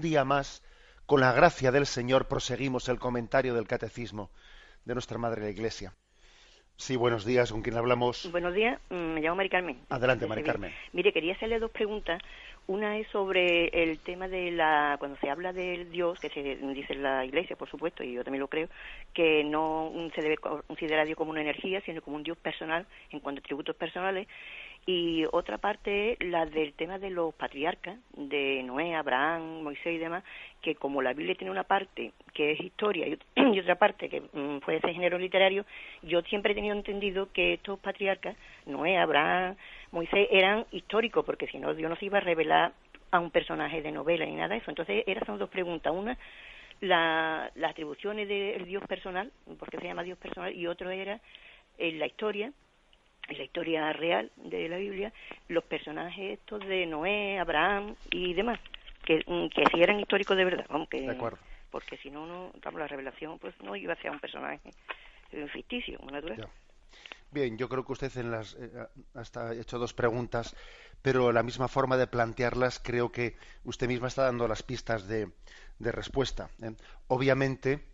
día más, con la gracia del Señor, proseguimos el comentario del Catecismo de nuestra Madre la Iglesia. Sí, buenos días, ¿con quién hablamos? Buenos días, me llamo Mari Carmen. Adelante, Mari Carmen. Mire, quería hacerle dos preguntas. Una es sobre el tema de cuando se habla del Dios, que se dice en la Iglesia, por supuesto, y yo también lo creo, que no se debe considerar a Dios como una energía, sino como un Dios personal, en cuanto a atributos personales. Y otra parte es la del tema de los patriarcas, de Noé, Abraham, Moisés y demás, que como la Biblia tiene una parte que es historia y otra parte que puede ser género literario, yo siempre he tenido entendido que estos patriarcas, Noé, Abraham, Moisés, eran históricos, porque si no, Dios no se iba a revelar a un personaje de novela ni nada de eso. Entonces, son dos preguntas. Una, las atribuciones del Dios personal, porque se llama Dios personal, y otro era en la historia real de la Biblia, los personajes estos de Noé, Abraham y demás, que sí eran históricos de verdad, aunque De acuerdo. Porque si no, la revelación pues no iba a ser un personaje ficticio, natural. Ya. Bien, yo creo que usted hasta ha hecho dos preguntas, pero la misma forma de plantearlas creo que usted misma está dando las pistas de respuesta. Obviamente,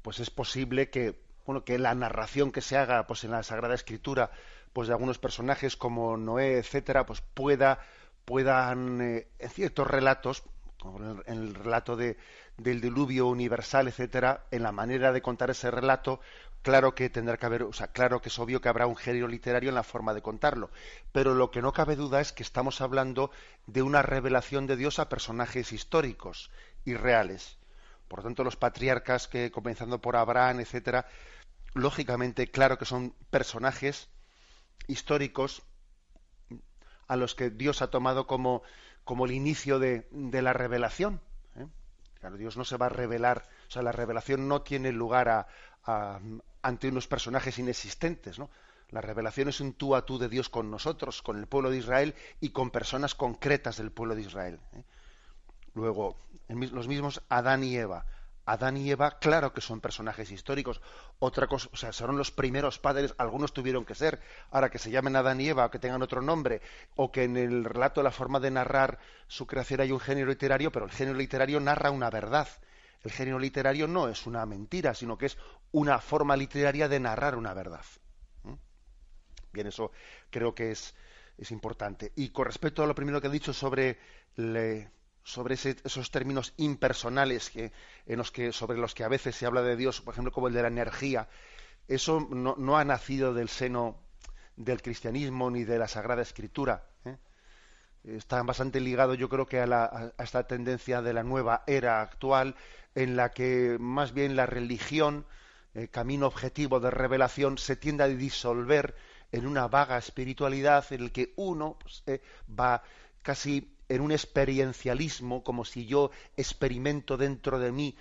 pues es posible que que la narración que se haga pues en la Sagrada Escritura pues de algunos personajes como Noé, etcétera, pues puedan en ciertos relatos, como en el relato del diluvio universal, etcétera, en la manera de contar ese relato, claro que tendrá que haber, claro que es obvio que habrá un género literario en la forma de contarlo, pero lo que no cabe duda es que estamos hablando de una revelación de Dios a personajes históricos y reales. Por lo tanto, los patriarcas, que comenzando por Abraham, etcétera, lógicamente, claro que son personajes históricos a los que Dios ha tomado como el inicio de la revelación. Claro, Dios no se va a revelar, la revelación no tiene lugar ante unos personajes inexistentes, ¿no? La revelación es un tú a tú de Dios con nosotros, con el pueblo de Israel y con personas concretas del pueblo de Israel. Luego, los mismos Adán y Eva. Adán y Eva, claro que son personajes históricos. Otra cosa, son los primeros padres, algunos tuvieron que ser. Ahora, que se llamen Adán y Eva, o que tengan otro nombre, o que en el relato, la forma de narrar su creación hay un género literario, pero el género literario narra una verdad. El género literario no es una mentira, sino que es una forma literaria de narrar una verdad. Bien, eso creo que es importante. Y con respecto a lo primero que he dicho sobre esos términos impersonales sobre los que a veces se habla de Dios, por ejemplo, como el de la energía, eso no ha nacido del seno del cristianismo ni de la Sagrada Escritura. Está bastante ligado, yo creo, que a esta tendencia de la nueva era actual, en la que más bien la religión, camino objetivo de revelación, se tiende a disolver en una vaga espiritualidad en el que uno va casi en un experiencialismo, como si yo experimento dentro de mí,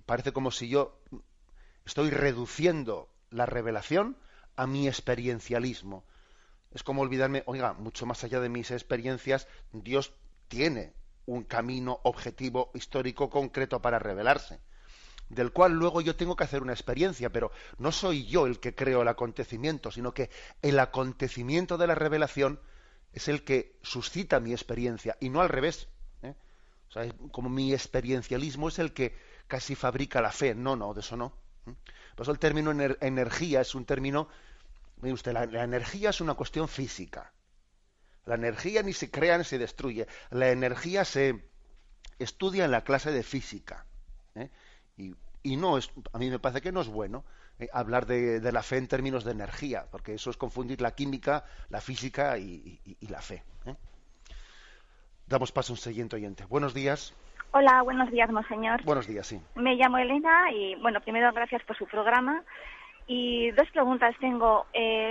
parece como si yo estoy reduciendo la revelación a mi experiencialismo. Es como olvidarme, oiga, mucho más allá de mis experiencias, Dios tiene un camino objetivo, histórico, concreto para revelarse, del cual luego yo tengo que hacer una experiencia, pero no soy yo el que creo el acontecimiento, sino que el acontecimiento de la revelación es el que suscita mi experiencia, y no al revés. Como mi experiencialismo es el que casi fabrica la fe. No, de eso no. Por eso el término energía es un término. Mire usted, la energía es una cuestión física. La energía ni se crea ni se destruye. La energía se estudia en la clase de física. Y no es, a mí me parece que no es bueno hablar de la fe en términos de energía, porque eso es confundir la química, la física y la fe. Damos paso a un siguiente oyente. Buenos días. Hola, buenos días, monseñor. Buenos días, sí. Me llamo Elena y, bueno, primero gracias por su programa. Y dos preguntas tengo.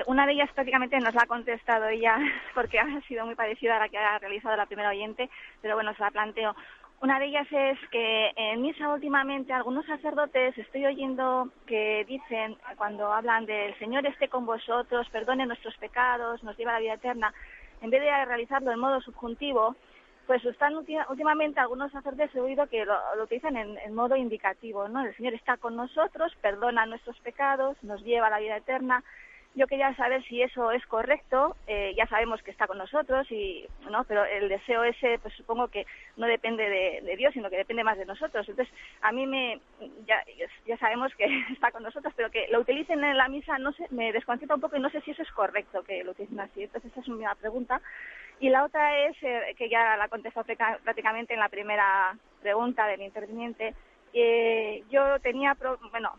Una de ellas prácticamente nos la ha contestado ella, porque ha sido muy parecida a la que ha realizado la primera oyente, pero bueno, se la planteo. Una de ellas es que en misa últimamente algunos sacerdotes estoy oyendo que dicen, cuando hablan del Señor esté con vosotros, perdone nuestros pecados, nos lleva a la vida eterna, en vez de realizarlo en modo subjuntivo, pues están últimamente algunos sacerdotes he oído que lo utilizan en modo indicativo, ¿no? El Señor está con nosotros, perdona nuestros pecados, nos lleva a la vida eterna. yo quería saber si eso es correcto. Ya sabemos que está con nosotros, no, pero el deseo ese, pues supongo que no depende de Dios, sino que depende más de nosotros. Entonces, a mí ya sabemos que está con nosotros, pero que lo utilicen en la misa, no sé, me desconcierta un poco y no sé si eso es correcto, que lo utilicen así. Entonces, esa es mi pregunta. Y la otra es, que ya la contestó prácticamente en la primera pregunta del interviniente. Yo tenía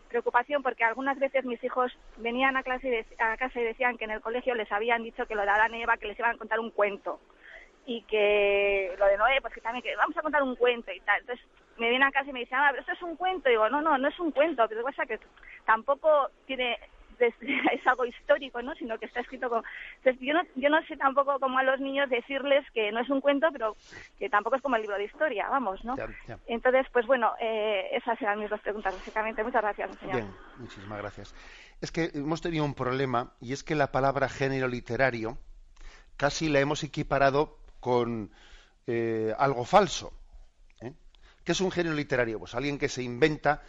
preocupación porque algunas veces mis hijos venían a casa y decían que en el colegio les habían dicho que lo de Adán y Eva, que les iban a contar un cuento, y que lo de Noé, pues que también que vamos a contar un cuento y tal. Entonces me vienen a casa y me dicen, pero esto es un cuento. Y digo, no es un cuento, pero pasa que tampoco es algo histórico, ¿no? Sino que está escrito con... Entonces yo no sé tampoco cómo a los niños decirles que no es un cuento, pero que tampoco es como el libro de historia, vamos, ¿no? Ya. Entonces, pues bueno, esas eran mis dos preguntas, básicamente. Muchas gracias, señor. Bien, muchísimas gracias. Es que hemos tenido un problema, y es que la palabra género literario casi la hemos equiparado con algo falso. ¿Qué es un género literario? Pues alguien que se inventa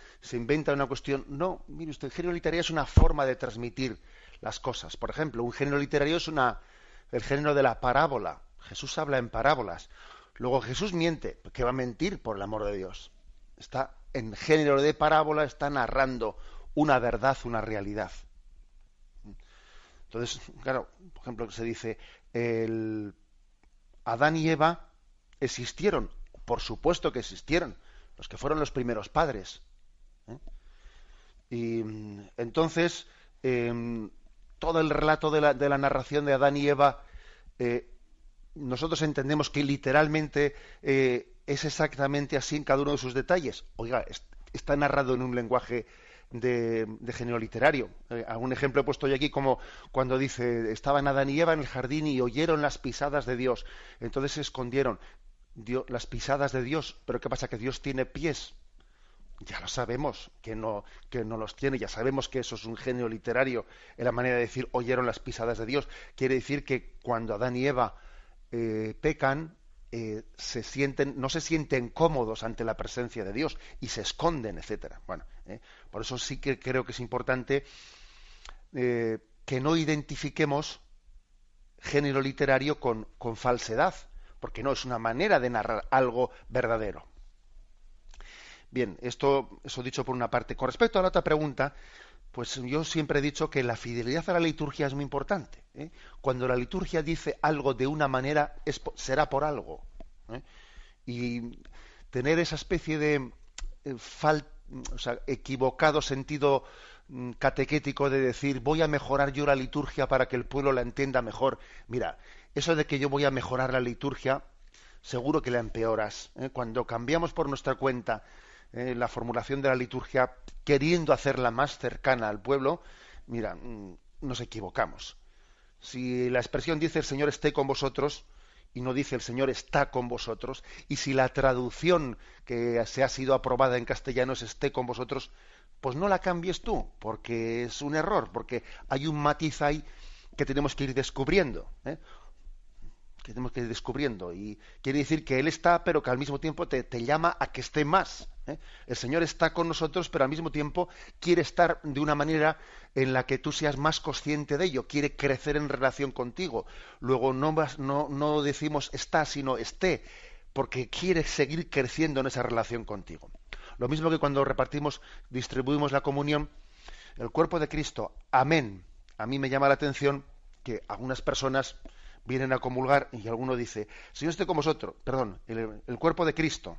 una cuestión. No, mire usted, el género literario es una forma de transmitir las cosas. Por ejemplo, un género literario es el género de la parábola. Jesús habla en parábolas. Luego Jesús miente. ¿Qué va a mentir, por el amor de Dios? Está en género de parábola, está narrando una verdad, una realidad. Entonces, claro, por ejemplo, se dice, Adán y Eva existieron. Por supuesto que existieron, los que fueron los primeros padres. Y entonces, todo el relato de la narración de Adán y Eva, nosotros entendemos que literalmente es exactamente así en cada uno de sus detalles. Oiga, está narrado en un lenguaje de género literario. Algún ejemplo he puesto yo aquí, como cuando dice, estaban Adán y Eva en el jardín y oyeron las pisadas de Dios. Entonces se escondieron. Las pisadas de Dios, pero ¿qué pasa? ¿Que Dios tiene pies? Ya lo sabemos, que no los tiene, ya sabemos que eso es un género literario, en la manera de decir oyeron las pisadas de Dios. Quiere decir que cuando Adán y Eva pecan, no se sienten cómodos ante la presencia de Dios y se esconden, etcétera. Bueno, por eso sí que creo que es importante que no identifiquemos género literario con falsedad, porque no es una manera de narrar algo verdadero. Bien, eso dicho por una parte. Con respecto a la otra pregunta, pues yo siempre he dicho que la fidelidad a la liturgia es muy importante. Cuando la liturgia dice algo de una manera, será por algo. Y tener esa especie de equivocado sentido catequético de decir voy a mejorar yo la liturgia para que el pueblo la entienda mejor. Mira, eso de que yo voy a mejorar la liturgia, seguro que la empeoras. Cuando cambiamos por nuestra cuenta la formulación de la liturgia, queriendo hacerla más cercana al pueblo, mira, nos equivocamos. Si la expresión dice el Señor esté con vosotros, y no dice el Señor está con vosotros, y si la traducción que se ha sido aprobada en castellano es esté con vosotros, pues no la cambies tú, porque es un error, porque hay un matiz ahí que tenemos que ir descubriendo. Que tenemos que ir descubriendo, y quiere decir que Él está, pero que al mismo tiempo te llama a que esté más. El Señor está con nosotros, pero al mismo tiempo quiere estar de una manera en la que tú seas más consciente de ello, quiere crecer en relación contigo. Luego no decimos está, sino esté, porque quiere seguir creciendo en esa relación contigo. Lo mismo que cuando distribuimos la comunión, el cuerpo de Cristo, amén. A mí me llama la atención que algunas personas vienen a comulgar y alguno dice, Señor esté con vosotros, perdón, el cuerpo de Cristo,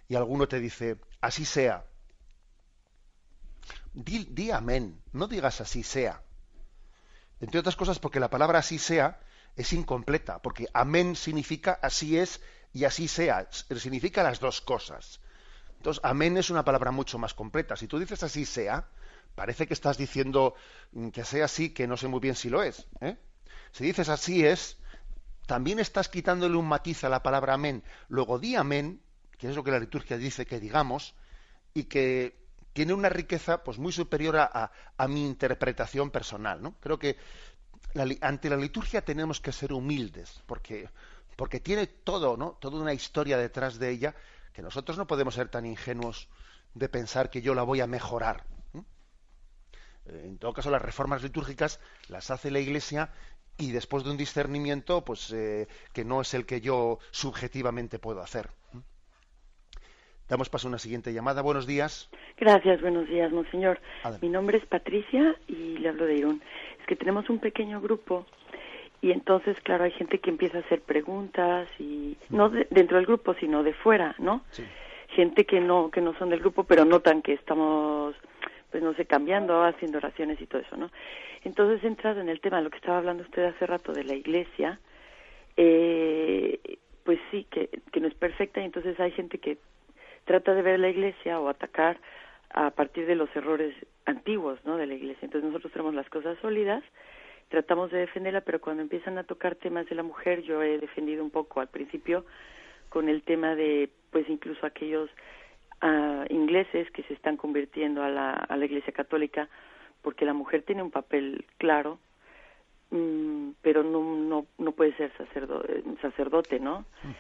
y alguno te dice, así sea. Di amén, no digas así sea. Entre otras cosas porque la palabra así sea es incompleta, porque amén significa así es y así sea, significa las dos cosas. Entonces, amén es una palabra mucho más completa. Si tú dices así sea, parece que estás diciendo que sea así, que no sé muy bien si lo es. Si dices así es, también estás quitándole un matiz a la palabra amén. Luego di amén, que es lo que la liturgia dice que digamos, y que tiene una riqueza pues muy superior a mi interpretación personal, ¿no? Creo que ante la liturgia tenemos que ser humildes, porque tiene todo, ¿no? Toda una historia detrás de ella, que nosotros no podemos ser tan ingenuos de pensar que yo la voy a mejorar. En todo caso, las reformas litúrgicas las hace la Iglesia y después de un discernimiento, pues que no es el que yo subjetivamente puedo hacer. Damos paso a una siguiente llamada. Buenos días. Gracias, buenos días, monseñor. Adelante. Mi nombre es Patricia y le hablo de Irún. Es que tenemos un pequeño grupo y entonces, claro, hay gente que empieza a hacer preguntas y no dentro del grupo, sino de fuera, ¿no? Sí. Gente que no son del grupo, pero notan que estamos, pues no sé, cambiando, haciendo oraciones y todo eso, ¿no? Entonces, entrado en el tema de lo que estaba hablando usted hace rato de la Iglesia, pues sí, que no es perfecta y entonces hay gente que trata de ver la Iglesia o atacar a partir de los errores antiguos, ¿no?, de la Iglesia. Entonces nosotros tenemos las cosas sólidas, tratamos de defenderla, pero cuando empiezan a tocar temas de la mujer, yo he defendido un poco al principio con el tema de, pues incluso aquellos ingleses que se están convirtiendo a la Iglesia Católica, porque la mujer tiene un papel claro, pero no puede ser sacerdote, ¿no? Uh-huh.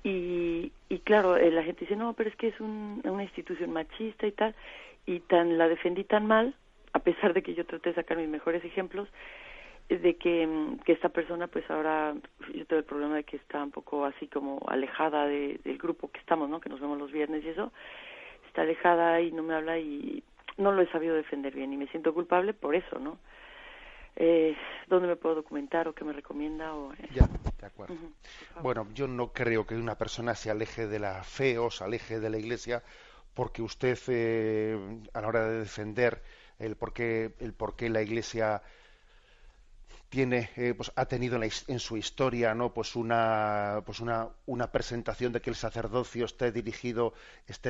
Y claro, la gente dice, no, pero es que es una institución machista y tal, y la defendí tan mal, a pesar de que yo traté de sacar mis mejores ejemplos, de que esta persona, pues ahora, yo tengo el problema de que está un poco así como alejada del grupo que estamos, ¿no?, que nos vemos los viernes y eso, está alejada y no me habla y no lo he sabido defender bien y me siento culpable por eso, ¿no? ¿Dónde me puedo documentar o qué me recomienda? Ya, de acuerdo. Bueno, yo no creo que una persona se aleje de la fe o se aleje de la Iglesia porque usted, a la hora de defender el por qué la Iglesia tiene, pues ha tenido en su historia, ¿no?, pues una presentación de que el sacerdocio esté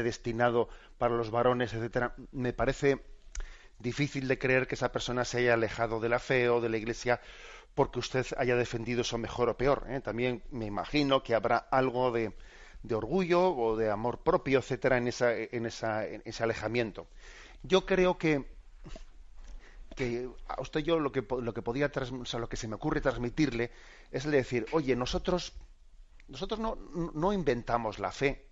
destinado para los varones, etcétera. Me parece difícil de creer que esa persona se haya alejado de la fe o de la Iglesia porque usted haya defendido eso mejor o peor, ¿eh? También me imagino que habrá algo de orgullo o de amor propio, etcétera, en ese alejamiento. Yo creo que a usted lo que podía, o sea, lo que se me ocurre transmitirle es decir, oye, nosotros no inventamos la fe,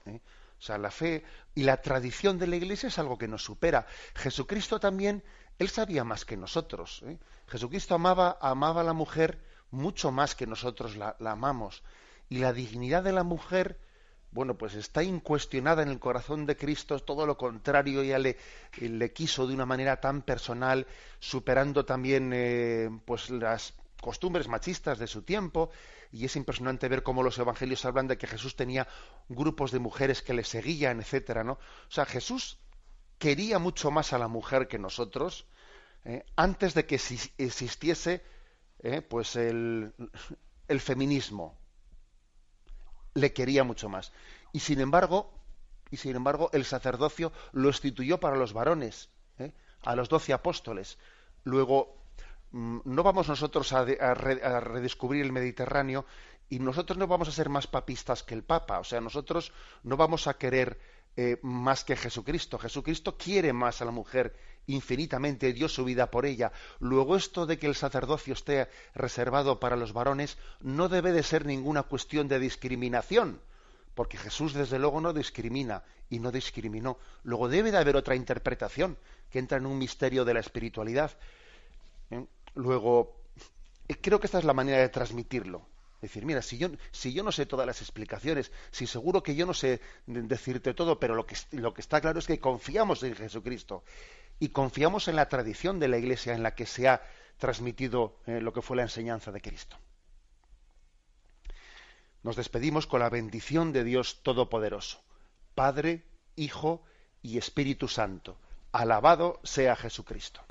¿eh? O sea, la fe y la tradición de la Iglesia es algo que nos supera. Jesucristo también, él sabía más que nosotros, ¿eh? Jesucristo amaba a la mujer mucho más que nosotros la amamos. Y la dignidad de la mujer, bueno, pues está incuestionada en el corazón de Cristo, todo lo contrario, ella le quiso de una manera tan personal, superando también pues las costumbres machistas de su tiempo, y es impresionante ver cómo los evangelios hablan de que Jesús tenía grupos de mujeres que le seguían, etcétera, ¿no? O sea, Jesús quería mucho más a la mujer que nosotros, antes de que existiese pues el feminismo. Le quería mucho más. Y sin embargo, el sacerdocio lo instituyó para los varones, a los 12 apóstoles. Luego, no vamos nosotros a redescubrir el Mediterráneo y nosotros no vamos a ser más papistas que el Papa. O sea, nosotros no vamos a querer más que Jesucristo. Jesucristo quiere más a la mujer infinitamente, dio su vida por ella. Luego, esto de que el sacerdocio esté reservado para los varones no debe de ser ninguna cuestión de discriminación, porque Jesús desde luego no discrimina y no discriminó. Luego debe de haber otra interpretación que entra en un misterio de la espiritualidad. Luego, creo que esta es la manera de transmitirlo. Es decir, mira, si yo no sé todas las explicaciones, si seguro que yo no sé decirte todo, pero lo que está claro es que confiamos en Jesucristo y confiamos en la tradición de la Iglesia en la que se ha transmitido lo que fue la enseñanza de Cristo. Nos despedimos con la bendición de Dios Todopoderoso, Padre, Hijo y Espíritu Santo. Alabado sea Jesucristo.